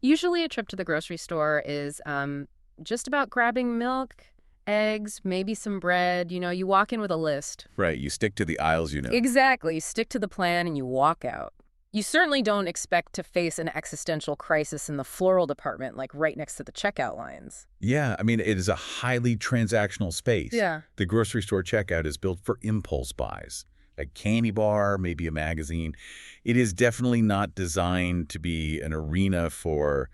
Usually a trip to the grocery store is just about grabbing milk, eggs, maybe some bread. You walk in with a list. Right, you stick to the aisles you know. Exactly. You stick to the plan and you walk out. You certainly don't expect to face an existential crisis in the floral department, like right next to the checkout lines. Yeah, I mean, it is a highly transactional space. Yeah. The grocery store checkout is built for impulse buys. A candy bar, maybe a magazine. It is definitely not designed to be an arena for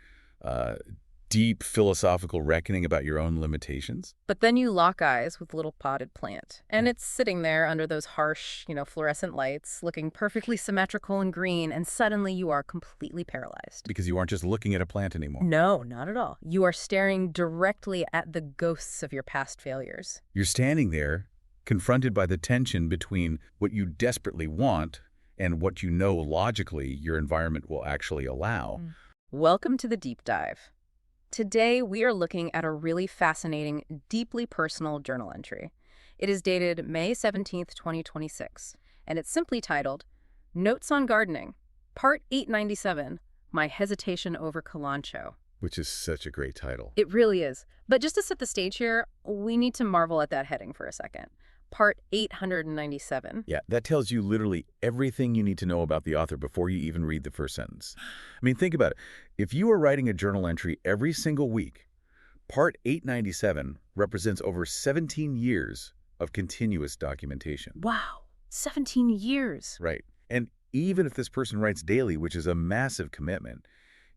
deep philosophical reckoning about your own limitations. But then you lock eyes with a little potted plant, and it's sitting there under those harsh, fluorescent lights, looking perfectly symmetrical and green, and suddenly you are completely paralyzed. Because you aren't just looking at a plant anymore. No, not at all. You are staring directly at the ghosts of your past failures. You're standing there, confronted by the tension between what you desperately want and what you know logically your environment will actually allow. Welcome to the deep dive. Today, we are looking at a really fascinating, deeply personal journal entry. It is dated May 17th, 2026, and it's simply titled, Notes on Gardening, Part 897, My Hesitation Over Kalanchoe. Which is such a great title. It really is. But just to set the stage here, we need to marvel at that heading for a second. Part 897. Yeah, that tells you literally everything you need to know about the author before you even read the first sentence. I mean, think about it. If you are writing a journal entry every single week, Part 897 represents over 17 years of continuous documentation. Wow, 17 years. Right. And even if this person writes daily, which is a massive commitment,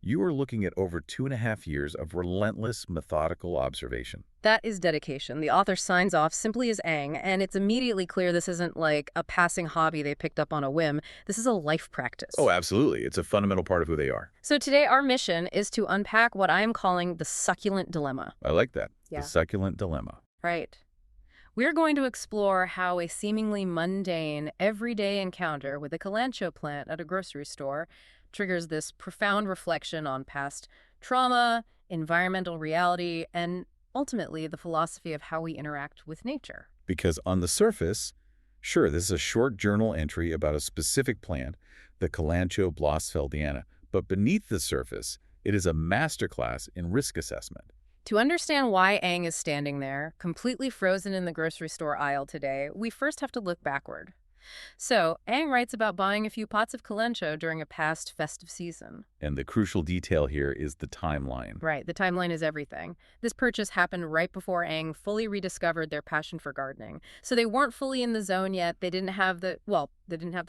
you are looking at over 2.5 years of relentless, methodical observation. That is dedication. The author signs off simply as Ang, and it's immediately clear this isn't like a passing hobby they picked up on a whim. This is a life practice. Oh, absolutely. It's a fundamental part of who they are. So today our mission is to unpack what I am calling the succulent dilemma. I like that. Yeah. The succulent dilemma. Right. We're going to explore how a seemingly mundane, everyday encounter with a Kalanchoe plant at a grocery store triggers this profound reflection on past trauma, environmental reality, and ultimately the philosophy of how we interact with nature. Because on the surface, sure, this is a short journal entry about a specific plant, the Kalanchoe blossfeldiana, but beneath the surface, it is a masterclass in risk assessment. To understand why Ang is standing there, completely frozen in the grocery store aisle today, we first have to look backward. So, Ang writes about buying a few pots of Kalanchoe during a past festive season. And the crucial detail here is the timeline. Right, the timeline is everything. This purchase happened right before Ang fully rediscovered their passion for gardening. So they weren't fully in the zone yet. They didn't have the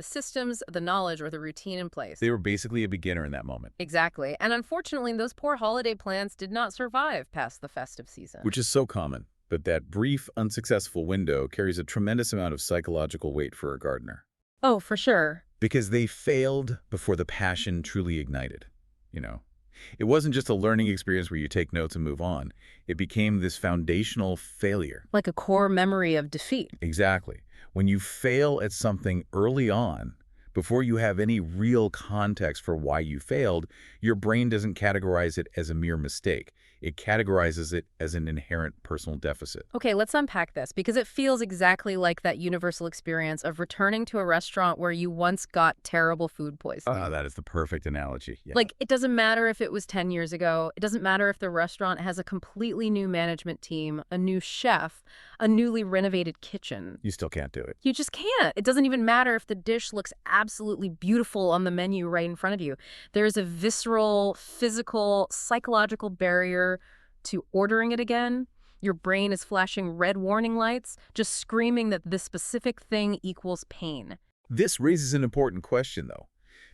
systems, the knowledge, or the routine in place. They were basically a beginner in that moment. Exactly. And unfortunately, those poor holiday plants did not survive past the festive season. Which is so common. But that brief, unsuccessful window carries a tremendous amount of psychological weight for a gardener. Oh, for sure. Because they failed before the passion truly ignited. It wasn't just a learning experience where you take notes and move on. It became this foundational failure. Like a core memory of defeat. Exactly. When you fail at something early on, before you have any real context for why you failed, your brain doesn't categorize it as a mere mistake. It categorizes it as an inherent personal deficit. Okay, let's unpack this, because it feels exactly like that universal experience of returning to a restaurant where you once got terrible food poisoning. Oh, that is the perfect analogy. Yeah. Like, it doesn't matter if it was 10 years ago. It doesn't matter if the restaurant has a completely new management team, a new chef, a newly renovated kitchen. You still can't do it. You just can't. It doesn't even matter if the dish looks absolutely beautiful on the menu right in front of you. There's a visceral, physical, psychological barrier to ordering it again. Your brain is flashing red warning lights, just screaming that this specific thing equals pain. This raises an important question, though.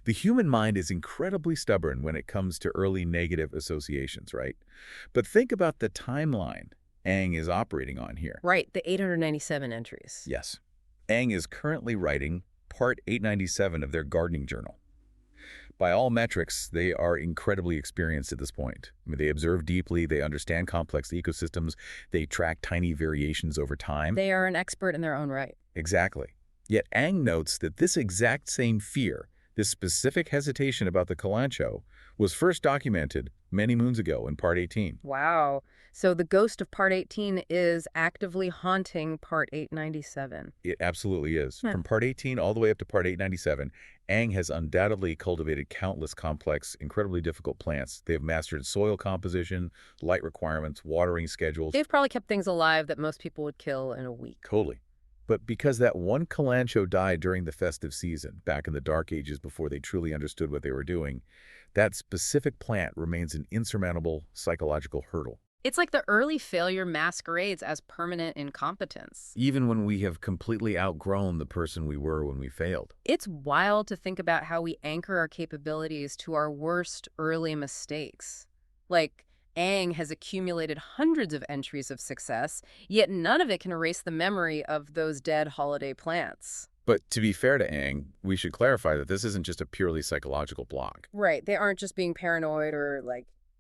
The human mind is incredibly stubborn when it comes to early negative associations, right? But think about the timeline Ang is operating on here. Right, the 897 entries. Yes. Ang is currently writing Part 897 of their gardening journal. By all metrics, they are incredibly experienced at this point. I mean, they observe deeply, they understand complex ecosystems, they track tiny variations over time. They are an expert in their own right. Exactly. Yet Ang notes that this exact same fear, this specific hesitation about the Kalanchoe, was first documented many moons ago in Part 18. Wow. So the ghost of Part 18 is actively haunting Part 897. It absolutely is. Huh. From Part 18 all the way up to Part 897, Aang has undoubtedly cultivated countless complex, incredibly difficult plants. They have mastered soil composition, light requirements, watering schedules. They've probably kept things alive that most people would kill in a week. Totally. But because that one Kalanchoe died during the festive season, back in the Dark Ages before they truly understood what they were doing, that specific plant remains an insurmountable psychological hurdle. It's like the early failure masquerades as permanent incompetence. Even when we have completely outgrown the person we were when we failed. It's wild to think about how we anchor our capabilities to our worst early mistakes. Like, Aang has accumulated hundreds of entries of success, yet none of it can erase the memory of those dead holiday plants. But to be fair to Aang, we should clarify that this isn't just a purely psychological block. Right, they aren't just being paranoid or,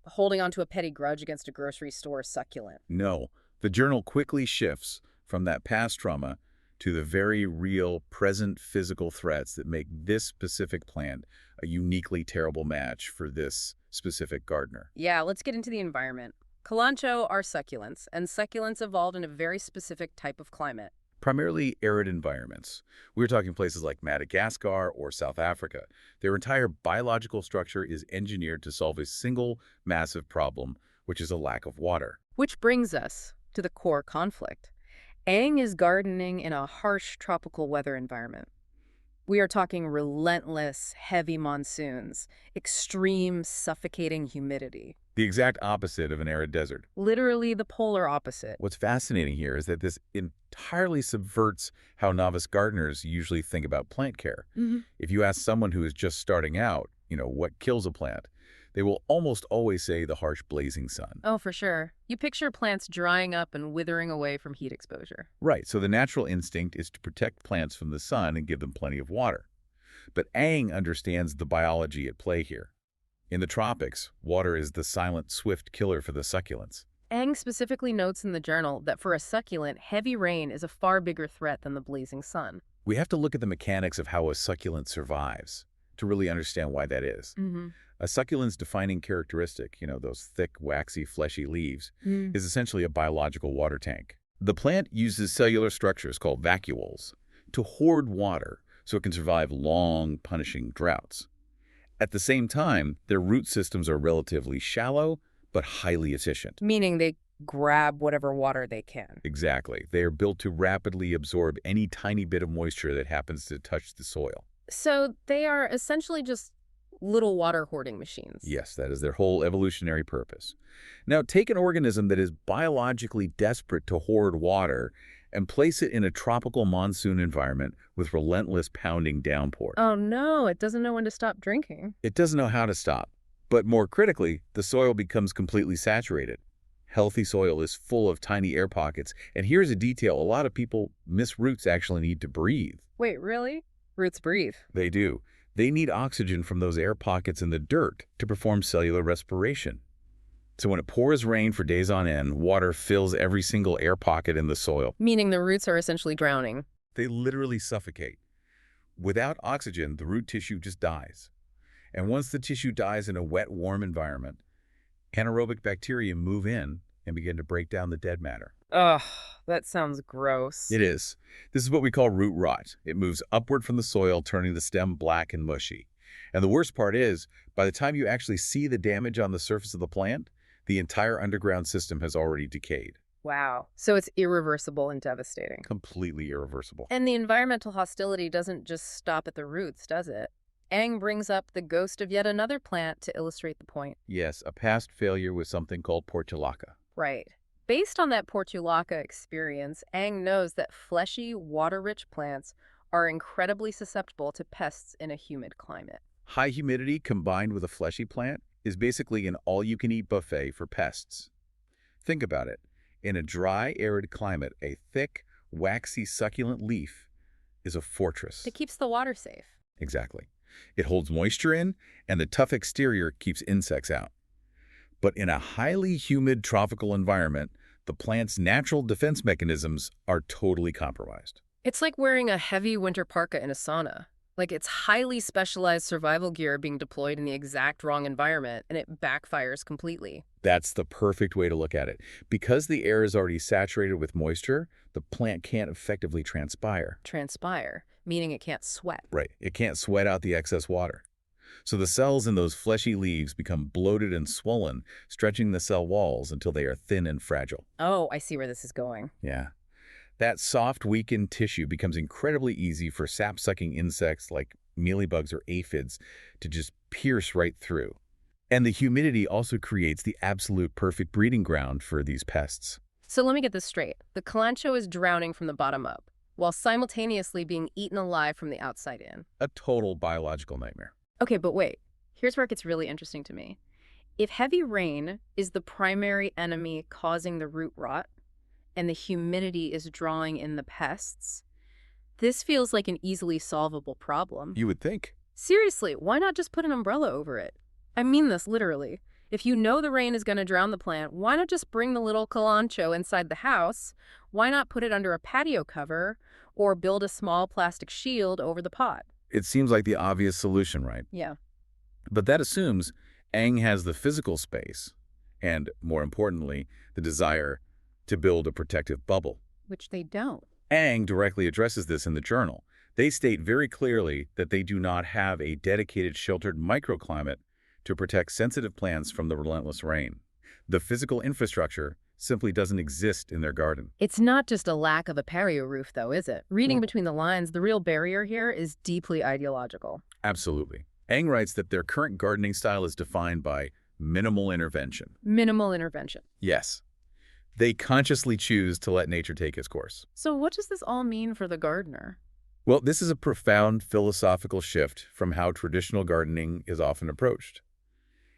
holding on to a petty grudge against a grocery store succulent. No, the journal quickly shifts from that past trauma to the very real, present physical threats that make this specific plant a uniquely terrible match for this specific gardener. Yeah, let's get into the environment. Kalanchoe are succulents, and succulents evolved in a very specific type of climate. Primarily arid environments. We're talking places like Madagascar or South Africa. Their entire biological structure is engineered to solve a single massive problem, which is a lack of water. Which brings us to the core conflict. Aang is gardening in a harsh tropical weather environment. We are talking relentless, heavy monsoons, extreme, suffocating humidity. The exact opposite of an arid desert. Literally the polar opposite. What's fascinating here is that this entirely subverts how novice gardeners usually think about plant care. If you ask someone who is just starting out, what kills a plant, they will almost always say the harsh blazing sun. Oh, for sure. You picture plants drying up and withering away from heat exposure. Right, so the natural instinct is to protect plants from the sun and give them plenty of water. But Aang understands the biology at play here. In the tropics, water is the silent, swift killer for the succulents. Aang specifically notes in the journal that for a succulent, heavy rain is a far bigger threat than the blazing sun. We have to look at the mechanics of how a succulent survives to really understand why that is. A succulent's defining characteristic, those thick, waxy, fleshy leaves, is essentially a biological water tank. The plant uses cellular structures called vacuoles to hoard water so it can survive long, punishing droughts. At the same time, their root systems are relatively shallow but highly efficient. Meaning they grab whatever water they can. Exactly. They are built to rapidly absorb any tiny bit of moisture that happens to touch the soil. So they are essentially just little water hoarding machines. Yes, that is their whole evolutionary purpose. Now, take an organism that is biologically desperate to hoard water and place it in a tropical monsoon environment with relentless pounding downpours. Oh no, it doesn't know when to stop drinking. It doesn't know how to stop. But more critically, the soil becomes completely saturated. Healthy soil is full of tiny air pockets. And here's a detail a lot of people miss: roots actually need to breathe. Wait, really? Roots breathe. They do. They need oxygen from those air pockets in the dirt to perform cellular respiration. So when it pours rain for days on end, water fills every single air pocket in the soil. Meaning the roots are essentially drowning. They literally suffocate. Without oxygen, the root tissue just dies. And once the tissue dies in a wet, warm environment, anaerobic bacteria move in and begin to break down the dead matter. Ugh, that sounds gross. It is. This is what we call root rot. It moves upward from the soil, turning the stem black and mushy. And the worst part is, by the time you actually see the damage on the surface of the plant, the entire underground system has already decayed. Wow. So it's irreversible and devastating. Completely irreversible. And the environmental hostility doesn't just stop at the roots, does it? Aang brings up the ghost of yet another plant to illustrate the point. Yes, a past failure was something called portulaca. Right. Based on that portulaca experience, Aang knows that fleshy, water-rich plants are incredibly susceptible to pests in a humid climate. High humidity combined with a fleshy plant is basically an all-you-can-eat buffet for pests. Think about it. In a dry, arid climate, a thick, waxy, succulent leaf is a fortress. It keeps the water safe. Exactly. It holds moisture in, and the tough exterior keeps insects out. But in a highly humid tropical environment, the plant's natural defense mechanisms are totally compromised. It's like wearing a heavy winter parka in a sauna. Like it's highly specialized survival gear being deployed in the exact wrong environment, and it backfires completely. That's the perfect way to look at it. Because the air is already saturated with moisture, the plant can't effectively transpire. Transpire, meaning it can't sweat. Right. It can't sweat out the excess water. So the cells in those fleshy leaves become bloated and swollen, stretching the cell walls until they are thin and fragile. Oh, I see where this is going. Yeah. That soft, weakened tissue becomes incredibly easy for sap-sucking insects like mealybugs or aphids to just pierce right through. And the humidity also creates the absolute perfect breeding ground for these pests. So let me get this straight. The Kalanchoe is drowning from the bottom up, while simultaneously being eaten alive from the outside in. A total biological nightmare. Okay, but wait. Here's where it gets really interesting to me. If heavy rain is the primary enemy causing the root rot, and the humidity is drawing in the pests, this feels like an easily solvable problem. You would think. Seriously, why not just put an umbrella over it? I mean this literally. If you know the rain is going to drown the plant, why not just bring the little Kalanchoe inside the house? Why not put it under a patio cover or build a small plastic shield over the pot? It seems like the obvious solution, right? Yeah. But that assumes Aang has the physical space and, more importantly, the desire to build a protective bubble. Which they don't. Aang directly addresses this in the journal. They state very clearly that they do not have a dedicated sheltered microclimate to protect sensitive plants from the relentless rain. The physical infrastructure simply doesn't exist in their garden. It's not just a lack of a patio roof, though, is it? Reading between the lines, the real barrier here is deeply ideological. Absolutely. Aang writes that their current gardening style is defined by minimal intervention. Minimal intervention. Yes. They consciously choose to let nature take its course. So what does this all mean for the gardener? Well, this is a profound philosophical shift from how traditional gardening is often approached.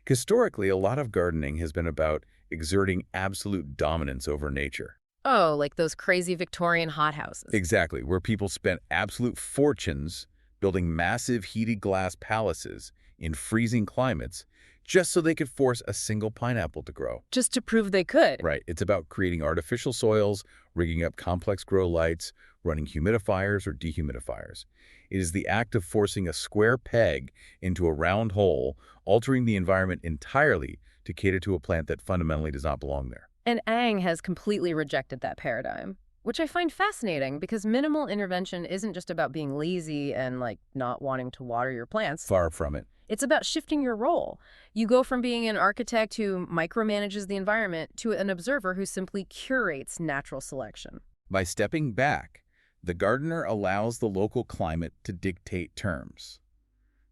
Historically, a lot of gardening has been about exerting absolute dominance over nature. Oh, like those crazy Victorian hothouses. Exactly, where people spent absolute fortunes building massive heated glass palaces in freezing climates just so they could force a single pineapple to grow. Just to prove they could. Right. It's about creating artificial soils, rigging up complex grow lights, running humidifiers or dehumidifiers. It is the act of forcing a square peg into a round hole, altering the environment entirely to cater to a plant that fundamentally does not belong there. And Aang has completely rejected that paradigm, which I find fascinating because minimal intervention isn't just about being lazy and, like, not wanting to water your plants. Far from it. It's about shifting your role. You go from being an architect who micromanages the environment to an observer who simply curates natural selection. By stepping back, the gardener allows the local climate to dictate terms.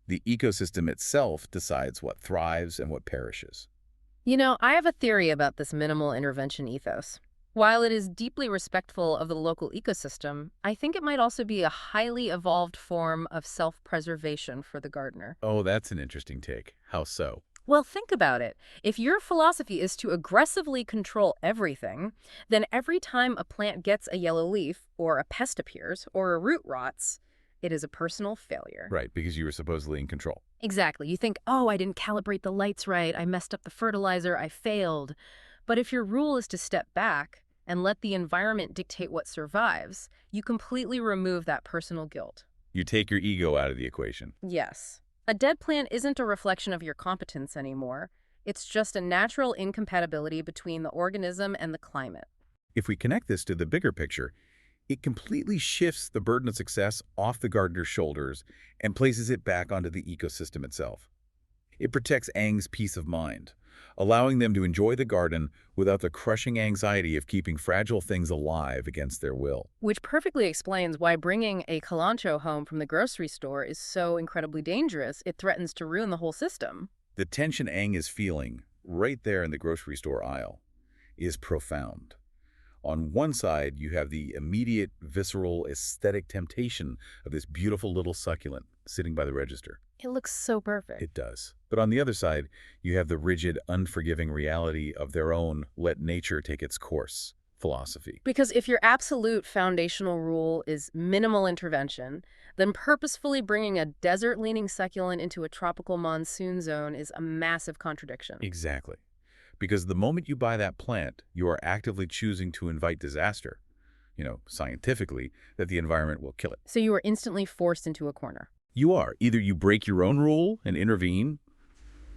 The ecosystem itself decides what thrives and what perishes. You know, I have a theory about this minimal intervention ethos. While it is deeply respectful of the local ecosystem, I think it might also be a highly evolved form of self-preservation for the gardener. Oh, that's an interesting take. How so? Well, think about it. If your philosophy is to aggressively control everything, then every time a plant gets a yellow leaf, or a pest appears, or a root rots, it is a personal failure. Right, because you were supposedly in control. Exactly. You think, oh, I didn't calibrate the lights right, I messed up the fertilizer, I failed. But if your rule is to step back and let the environment dictate what survives, you completely remove that personal guilt. You take your ego out of the equation. Yes. A dead plant isn't a reflection of your competence anymore. It's just a natural incompatibility between the organism and the climate. If we connect this to the bigger picture, it completely shifts the burden of success off the gardener's shoulders and places it back onto the ecosystem itself. It protects Aang's peace of mind, allowing them to enjoy the garden without the crushing anxiety of keeping fragile things alive against their will. Which perfectly explains why bringing a Kalanchoe home from the grocery store is so incredibly dangerous. It threatens to ruin the whole system. The tension Aang is feeling right there in the grocery store aisle is profound. On one side, you have the immediate, visceral, aesthetic temptation of this beautiful little succulent sitting by the register. It looks so perfect. It does. But on the other side, you have the rigid, unforgiving reality of their own let nature take its course philosophy. Because if your absolute foundational rule is minimal intervention, then purposefully bringing a desert-leaning succulent into a tropical monsoon zone is a massive contradiction. Exactly. Because the moment you buy that plant, you are actively choosing to invite disaster. Scientifically, that the environment will kill it. So you are instantly forced into a corner. You are. Either you break your own rule and intervene,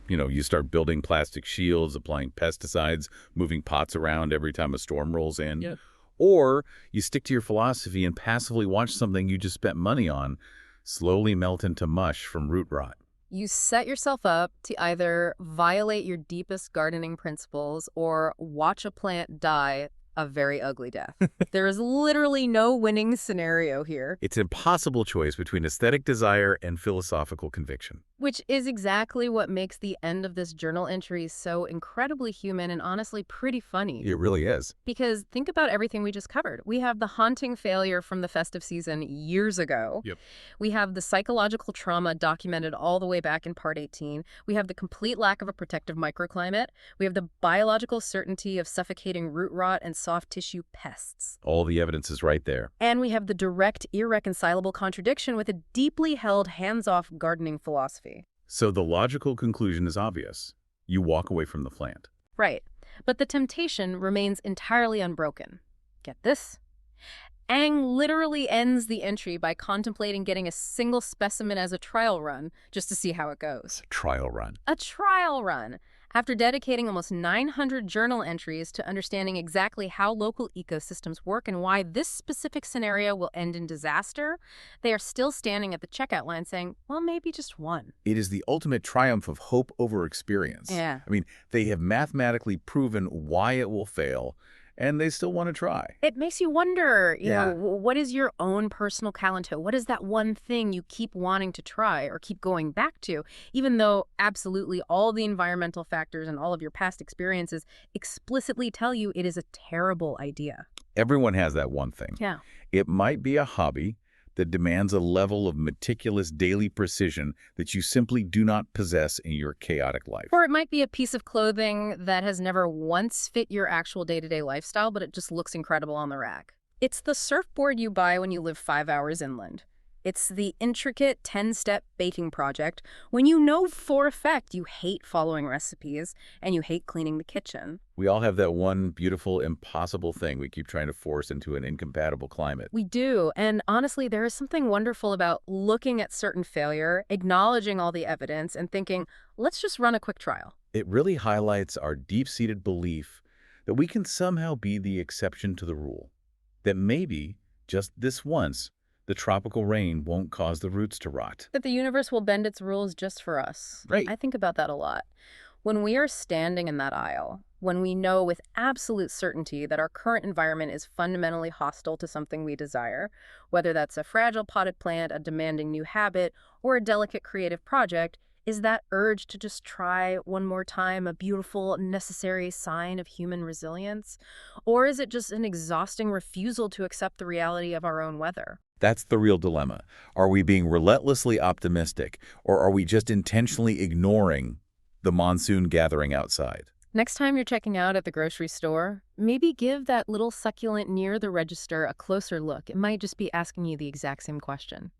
you start building plastic shields, applying pesticides, moving pots around every time a storm rolls in. Yep. Or you stick to your philosophy and passively watch something you just spent money on slowly melt into mush from root rot. You set yourself up to either violate your deepest gardening principles or watch a plant die a very ugly death. There is literally no winning scenario here. It's an impossible choice between aesthetic desire and philosophical conviction. Which is exactly what makes the end of this journal entry so incredibly human and honestly pretty funny. It really is. Because think about everything we just covered. We have the haunting failure from the festive season years ago. Yep. We have the psychological trauma documented all the way back in part 18. We have the complete lack of a protective microclimate. We have the biological certainty of suffocating root rot and soft tissue pests. All the evidence is right there. And we have the direct, irreconcilable contradiction with a deeply held hands-off gardening philosophy. So the logical conclusion is obvious. You walk away from the plant. Right. But the temptation remains entirely unbroken. Get this? Ang literally ends the entry by contemplating getting a single specimen as a trial run just to see how it goes. Trial run. A trial run! After dedicating almost 900 journal entries to understanding exactly how local ecosystems work and why this specific scenario will end in disaster, they are still standing at the checkout line saying, well, maybe just one. It is the ultimate triumph of hope over experience. Yeah. I mean, they have mathematically proven why it will fail, and they still want to try. It makes you wonder, you Yeah. know, what is your own personal Kalanchoe? What is that one thing you keep wanting to try or keep going back to, even though absolutely all the environmental factors and all of your past experiences explicitly tell you it is a terrible idea? Everyone has that one thing. Yeah. It might be a hobby that demands a level of meticulous daily precision that you simply do not possess in your chaotic life. Or it might be a piece of clothing that has never once fit your actual day-to-day lifestyle, but it just looks incredible on the rack. It's the surfboard you buy when you live 5 hours inland. It's the intricate 10-step baking project when you know for a fact you hate following recipes and you hate cleaning the kitchen. We all have that one beautiful, impossible thing we keep trying to force into an incompatible climate. We do, and honestly, there is something wonderful about looking at certain failure, acknowledging all the evidence, and thinking, let's just run a quick trial. It really highlights our deep-seated belief that we can somehow be the exception to the rule. That maybe, just this once, the tropical rain won't cause the roots to rot. That the universe will bend its rules just for us. Right. I think about that a lot. When we are standing in that aisle, when we know with absolute certainty that our current environment is fundamentally hostile to something we desire, whether that's a fragile potted plant, a demanding new habit, or a delicate creative project, is that urge to just try one more time a beautiful, necessary sign of human resilience? Or is it just an exhausting refusal to accept the reality of our own weather? That's the real dilemma. Are we being relentlessly optimistic, or are we just intentionally ignoring the monsoon gathering outside? Next time you're checking out at the grocery store, maybe give that little succulent near the register a closer look. It might just be asking you the exact same question.